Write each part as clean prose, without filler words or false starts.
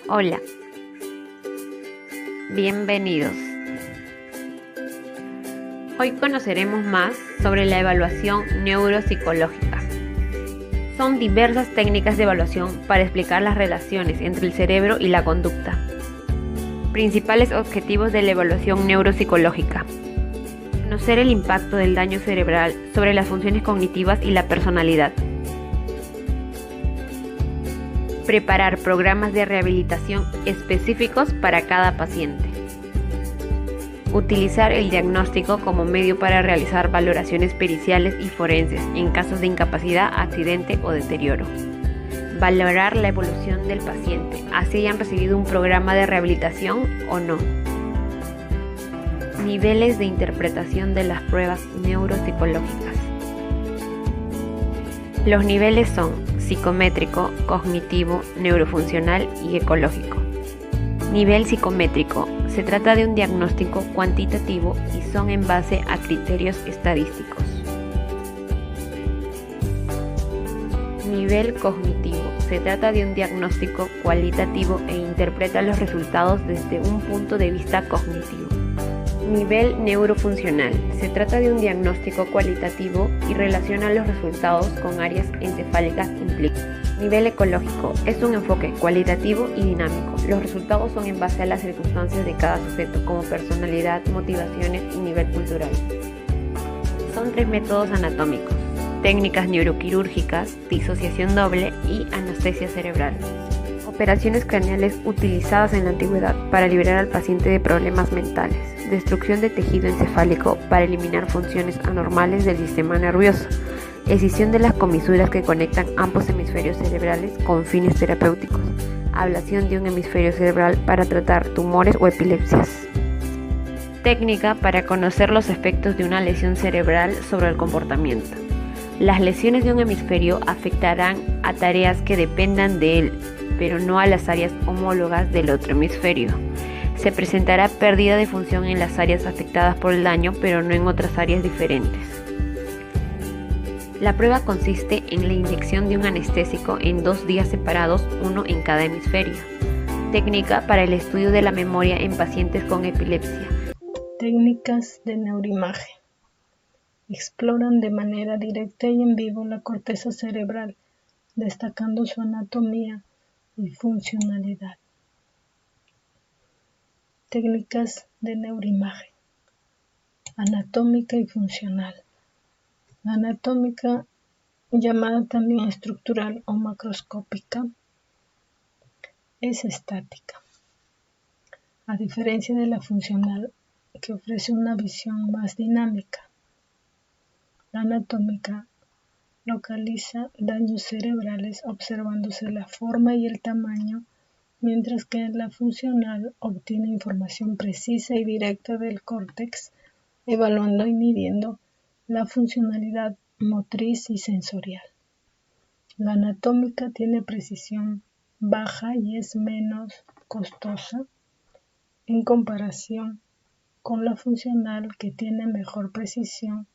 Hola, bienvenidos. Hoy conoceremos más sobre la evaluación neuropsicológica. Son diversas técnicas de evaluación para explicar las relaciones entre el cerebro y la conducta. Principales objetivos de la evaluación neuropsicológica. Conocer el impacto del daño cerebral sobre las funciones cognitivas y la personalidad. Preparar programas de rehabilitación específicos para cada paciente. Utilizar el diagnóstico como medio para realizar valoraciones periciales y forenses en casos de incapacidad, accidente o deterioro. Valorar la evolución del paciente, así hayan recibido un programa de rehabilitación o no. Niveles de interpretación de las pruebas neuropsicológicas. Los niveles son psicométrico, cognitivo, neurofuncional y ecológico. Nivel psicométrico. Se trata de un diagnóstico cuantitativo y son en base a criterios estadísticos. Nivel cognitivo. Se trata de un diagnóstico cualitativo e interpreta los resultados desde un punto de vista cognitivo. Nivel neurofuncional. Se trata de un diagnóstico cualitativo y relaciona los resultados con áreas encefálicas implícitas. Nivel ecológico. Es un enfoque cualitativo y dinámico. Los resultados son en base a las circunstancias de cada sujeto, como personalidad, motivaciones y nivel cultural. Son 3 métodos anatómicos: técnicas neuroquirúrgicas, disociación doble y anestesia cerebral. Operaciones craneales utilizadas en la antigüedad para liberar al paciente de problemas mentales. Destrucción de tejido encefálico para eliminar funciones anormales del sistema nervioso. Escisión de las comisuras que conectan ambos hemisferios cerebrales con fines terapéuticos. Ablación de un hemisferio cerebral para tratar tumores o epilepsias. Técnica para conocer los efectos de una lesión cerebral sobre el comportamiento. Las lesiones de un hemisferio afectarán a tareas que dependan de él, pero no a las áreas homólogas del otro hemisferio. Se presentará pérdida de función en las áreas afectadas por el daño, pero no en otras áreas diferentes. La prueba consiste en la inyección de un anestésico en 2 días separados, uno en cada hemisferio. Técnica para el estudio de la memoria en pacientes con epilepsia. Técnicas de neuroimagen. Exploran de manera directa y en vivo la corteza cerebral, destacando su anatomía y funcionalidad. Técnicas de neuroimagen. Anatómica y funcional. La anatómica, llamada también estructural o macroscópica, es estática, a diferencia de la funcional, que ofrece una visión más dinámica. La anatómica localiza daños cerebrales observándose la forma y el tamaño, mientras que la funcional obtiene información precisa y directa del córtex, evaluando y midiendo la funcionalidad motriz y sensorial. La anatómica tiene precisión baja y es menos costosa en comparación con la funcional, que tiene mejor precisión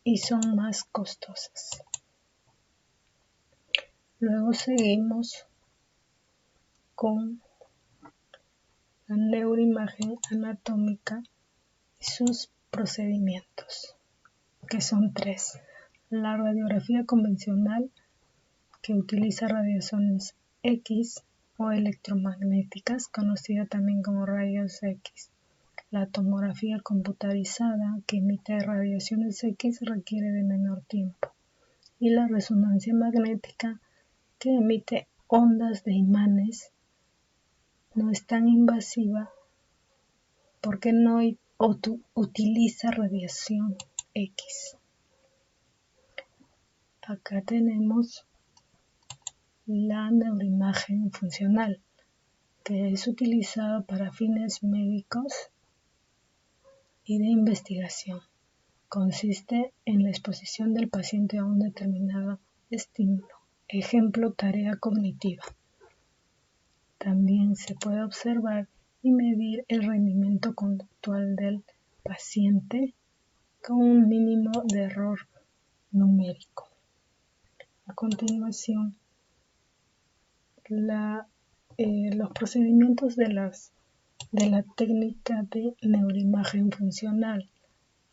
y son más costosas. Luego seguimos con la neuroimagen anatómica y sus procedimientos, que son 3. La radiografía convencional, que utiliza radiaciones X o electromagnéticas, conocida también como rayos X. La tomografía computarizada, que emite radiaciones X, requiere de menor tiempo. Y la resonancia magnética, que emite ondas de imanes, no es tan invasiva porque no utiliza radiación X. Acá tenemos la neuroimagen funcional, que es utilizada para fines médicos y de investigación. Consiste en la exposición del paciente a un determinado estímulo. Ejemplo, tarea cognitiva. También se puede observar y medir el rendimiento conductual del paciente con un mínimo de error numérico. A continuación, la los procedimientos de la técnica de neuroimagen funcional.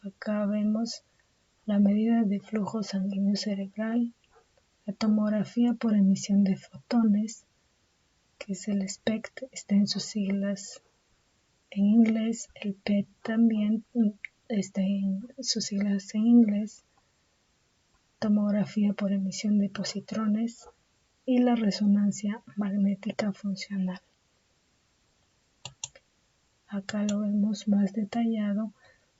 Acá vemos la medida de flujo sanguíneo cerebral, la tomografía por emisión de fotones, que es el SPECT, está en sus siglas en inglés, el PET también está en sus siglas en inglés, tomografía por emisión de positrones y la resonancia magnética funcional. Acá lo vemos más detallado,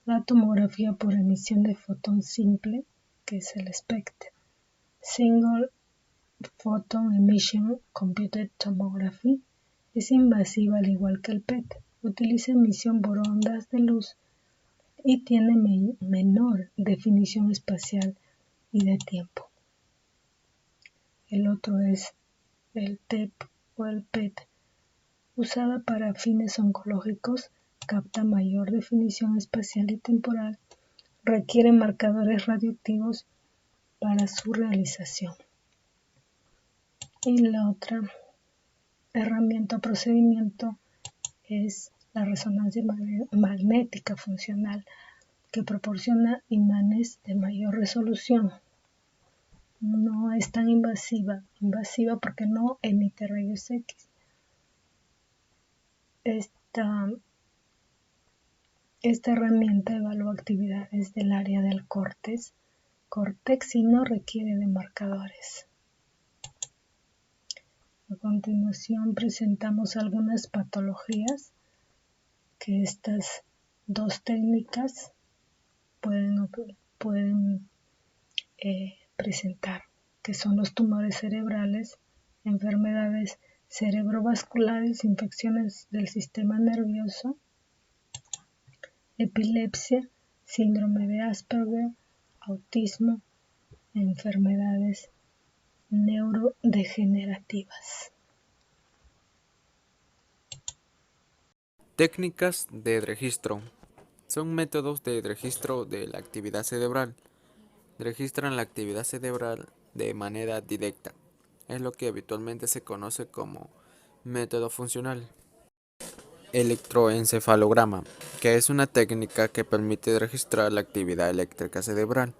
la tomografía por emisión de fotón simple, que es el SPECT, Single Photon Emission Computed Tomography, es invasiva al igual que el PET, utiliza emisión por ondas de luz y tiene menor definición espacial y de tiempo. El otro es el TEP o el PET, usada para fines oncológicos, capta mayor definición espacial y temporal, requiere marcadores radioactivos para su realización. Y la otra herramienta o procedimiento es la resonancia magnética funcional, que proporciona imanes de mayor resolución. No es tan invasiva porque no emite rayos X. Esta herramienta evalúa actividades del área del córtex y no requiere de marcadores. A continuación presentamos algunas patologías que estas dos técnicas pueden presentar, que son los tumores cerebrales, enfermedades cerebrovasculares, infecciones del sistema nervioso, epilepsia, síndrome de Asperger, autismo, enfermedades neurodegenerativas. Técnicas de registro. Son métodos de registro de la actividad cerebral. Registran la actividad cerebral de manera directa. Es lo que habitualmente se conoce como método funcional. Electroencefalograma, que es una técnica que permite registrar la actividad eléctrica cerebral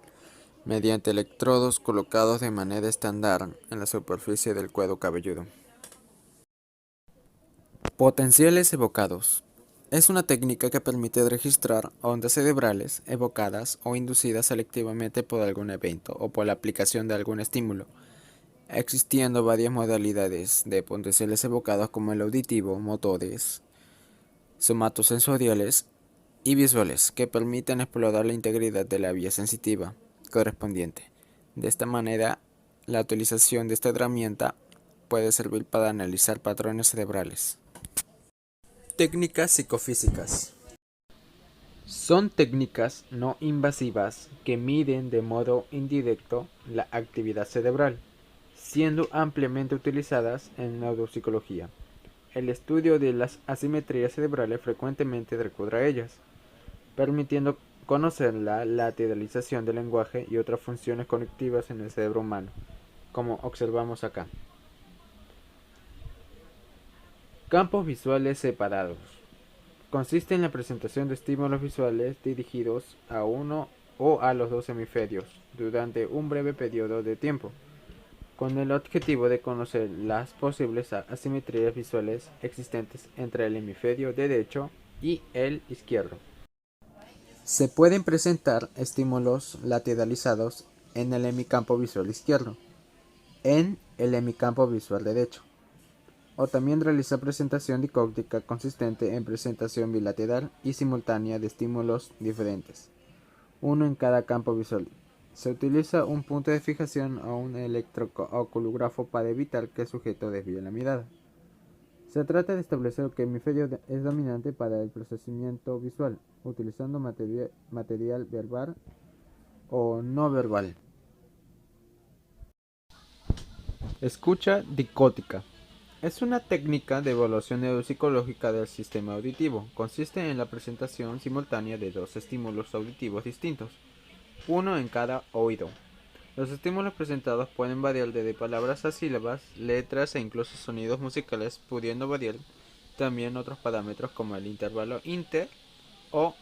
mediante electrodos colocados de manera estándar en la superficie del cuero cabelludo. Potenciales evocados. Es una técnica que permite registrar ondas cerebrales evocadas o inducidas selectivamente por algún evento o por la aplicación de algún estímulo, existiendo varias modalidades de potenciales evocados como el auditivo, motores, somatosensoriales y visuales, que permiten explorar la integridad de la vía sensitiva correspondiente. De esta manera, la utilización de esta herramienta puede servir para analizar patrones cerebrales. Técnicas psicofísicas. Son técnicas no invasivas que miden de modo indirecto la actividad cerebral, siendo ampliamente utilizadas en neuropsicología. El estudio de las asimetrías cerebrales frecuentemente recurre a ellas, permitiendo conocer la lateralización del lenguaje y otras funciones cognitivas en el cerebro humano, como observamos acá. Campos visuales separados. Consiste en la presentación de estímulos visuales dirigidos a uno o a los dos hemisferios durante un breve periodo de tiempo, con el objetivo de conocer las posibles asimetrías visuales existentes entre el hemisferio derecho y el izquierdo. Se pueden presentar estímulos lateralizados en el hemicampo visual izquierdo, en el hemicampo visual derecho, o también realizar presentación dicótica consistente en presentación bilateral y simultánea de estímulos diferentes, uno en cada campo visual. Se utiliza un punto de fijación o un electrooculógrafo para evitar que el sujeto desvíe la mirada. Se trata de establecer qué hemisferio es dominante para el procesamiento visual, utilizando material verbal o no verbal. Escucha dicótica. Es una técnica de evaluación neuropsicológica del sistema auditivo. Consiste en la presentación simultánea de dos estímulos auditivos distintos, uno en cada oído. Los estímulos presentados pueden variar desde palabras a sílabas, letras e incluso sonidos musicales, pudiendo variar también otros parámetros como el intervalo inter o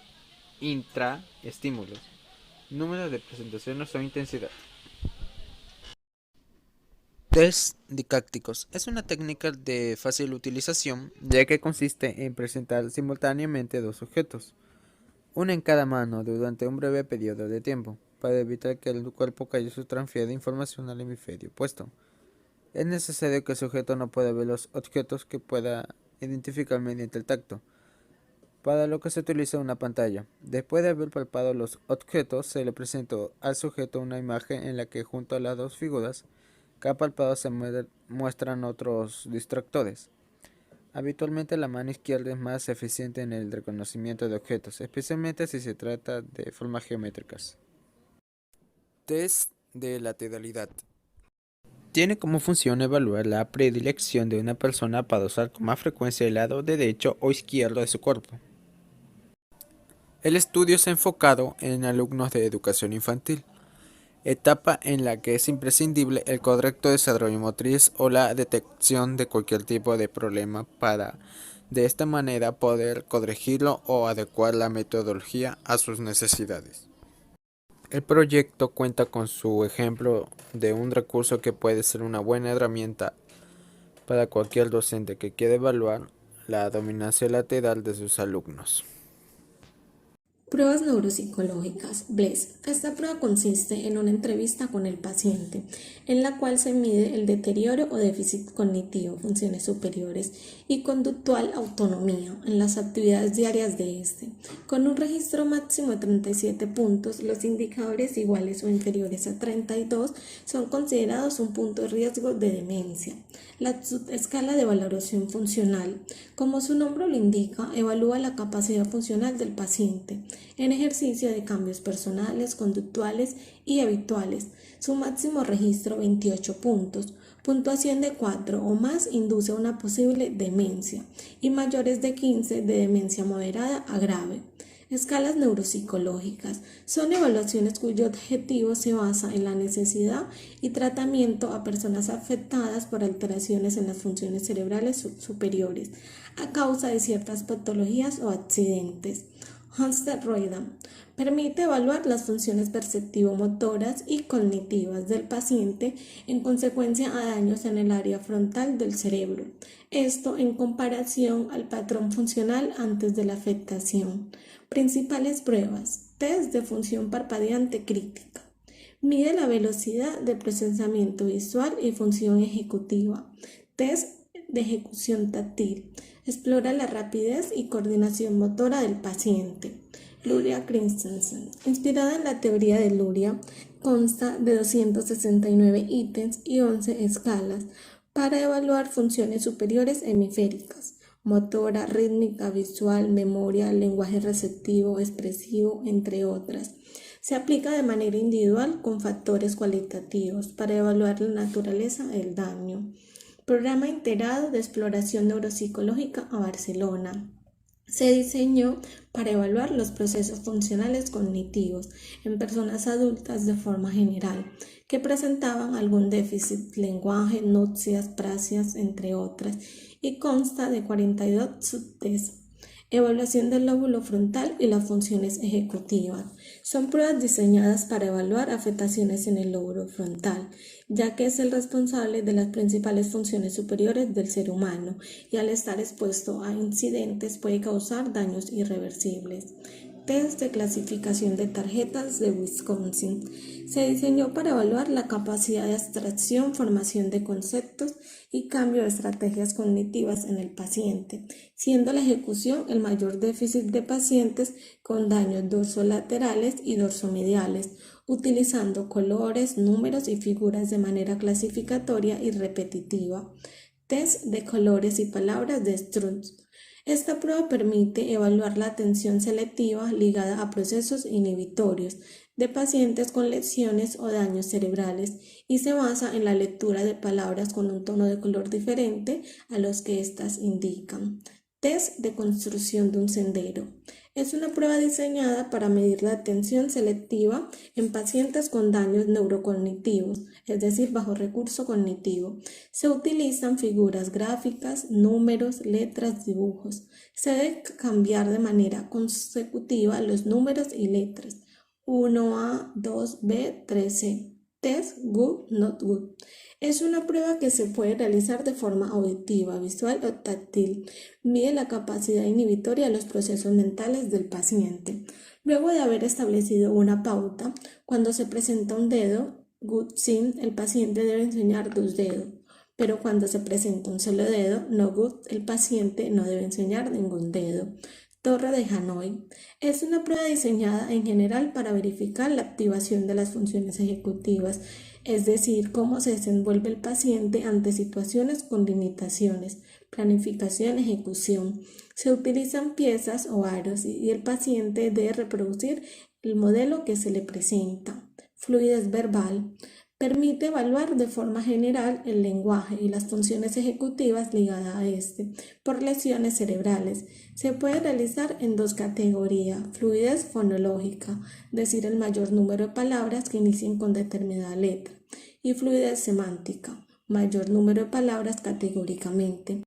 intraestímulos, número de presentaciones o intensidad. Test dicácticos es una técnica de fácil utilización, ya que consiste en presentar simultáneamente dos objetos, uno en cada mano durante un breve periodo de tiempo, para evitar que el cuerpo calloso transfiera información al hemisferio opuesto. Es necesario que el sujeto no pueda ver los objetos que pueda identificar mediante el tacto, para lo que se utiliza una pantalla. Después de haber palpado los objetos, se le presentó al sujeto una imagen en la que junto a las dos figuras que ha palpado se muestran otros distractores. Habitualmente la mano izquierda es más eficiente en el reconocimiento de objetos, especialmente si se trata de formas geométricas. Test de lateralidad. Tiene como función evaluar la predilección de una persona para usar con más frecuencia el lado derecho o izquierdo de su cuerpo. El estudio se ha enfocado en alumnos de educación infantil, etapa en la que es imprescindible el correcto desarrollo motriz o la detección de cualquier tipo de problema para, de esta manera, poder corregirlo o adecuar la metodología a sus necesidades. El proyecto cuenta con su ejemplo de un recurso que puede ser una buena herramienta para cualquier docente que quiera evaluar la dominancia lateral de sus alumnos. Pruebas neuropsicológicas, BLESS. Esta prueba consiste en una entrevista con el paciente, en la cual se mide el deterioro o déficit cognitivo, funciones superiores y conductual autonomía en las actividades diarias de este. Con un registro máximo de 37 puntos, los indicadores iguales o inferiores a 32 son considerados un punto de riesgo de demencia. La subescala de valoración funcional, como su nombre lo indica, evalúa la capacidad funcional del paciente en ejercicio de cambios personales, conductuales y habituales. Su máximo registro 28 puntos. Puntuación de 4 o más induce a una posible demencia y mayores de 15 de demencia moderada a grave. Escalas neuropsicológicas son evaluaciones cuyo objetivo se basa en la necesidad y tratamiento a personas afectadas por alteraciones en las funciones cerebrales superiores a causa de ciertas patologías o accidentes. Hamster-Roydam permite evaluar las funciones perceptivo-motoras y cognitivas del paciente en consecuencia a daños en el área frontal del cerebro. Esto en comparación al patrón funcional antes de la afectación. Principales pruebas. Test de función parpadeante crítica. Mide la velocidad de procesamiento visual y función ejecutiva. Test de ejecución táctil. Explora la rapidez y coordinación motora del paciente. Luria Christensen. Inspirada en la teoría de Luria, consta de 269 ítems y 11 escalas para evaluar funciones superiores hemisféricas, motora, rítmica, visual, memoria, lenguaje receptivo, expresivo, entre otras. Se aplica de manera individual con factores cualitativos para evaluar la naturaleza del daño. Programa integrado de exploración neuropsicológica a Barcelona. Se diseñó para evaluar los procesos funcionales cognitivos en personas adultas de forma general que presentaban algún déficit, lenguaje, náuseas, prasias, entre otras, y consta de 42 subtests. Evaluación del lóbulo frontal y las funciones ejecutivas. Son pruebas diseñadas para evaluar afectaciones en el lóbulo frontal, ya que es el responsable de las principales funciones superiores del ser humano y al estar expuesto a incidentes puede causar daños irreversibles. Test de clasificación de tarjetas de Wisconsin. Se diseñó para evaluar la capacidad de abstracción, formación de conceptos y cambio de estrategias cognitivas en el paciente, siendo la ejecución el mayor déficit de pacientes con daños dorsolaterales y dorsomediales, utilizando colores, números y figuras de manera clasificatoria y repetitiva. Test de colores y palabras de Strunz. Esta prueba permite evaluar la atención selectiva ligada a procesos inhibitorios de pacientes con lesiones o daños cerebrales y se basa en la lectura de palabras con un tono de color diferente a los que éstas indican. Test de construcción de un sendero. Es una prueba diseñada para medir la atención selectiva en pacientes con daños neurocognitivos, es decir, bajo recurso cognitivo. Se utilizan figuras gráficas, números, letras, dibujos. Se debe cambiar de manera consecutiva los números y letras. 1A, 2B, 3C. Test Good, Not Good. Es una prueba que se puede realizar de forma auditiva, visual o táctil. Mide la capacidad inhibitoria de los procesos mentales del paciente. Luego de haber establecido una pauta, cuando se presenta un dedo, good sign, el paciente debe enseñar 2 dedos. Pero cuando se presenta un solo dedo, no good, el paciente no debe enseñar ningún dedo. Torre de Hanoi. Es una prueba diseñada en general para verificar la activación de las funciones ejecutivas, es decir, cómo se desenvuelve el paciente ante situaciones con limitaciones, planificación, ejecución. Se utilizan piezas o aros y el paciente debe reproducir el modelo que se le presenta. Fluidez verbal. Permite evaluar de forma general el lenguaje y las funciones ejecutivas ligadas a este por lesiones cerebrales. Se puede realizar en 2 categorías: fluidez fonológica, decir el mayor número de palabras que inicien con determinada letra, y fluidez semántica, mayor número de palabras categóricamente.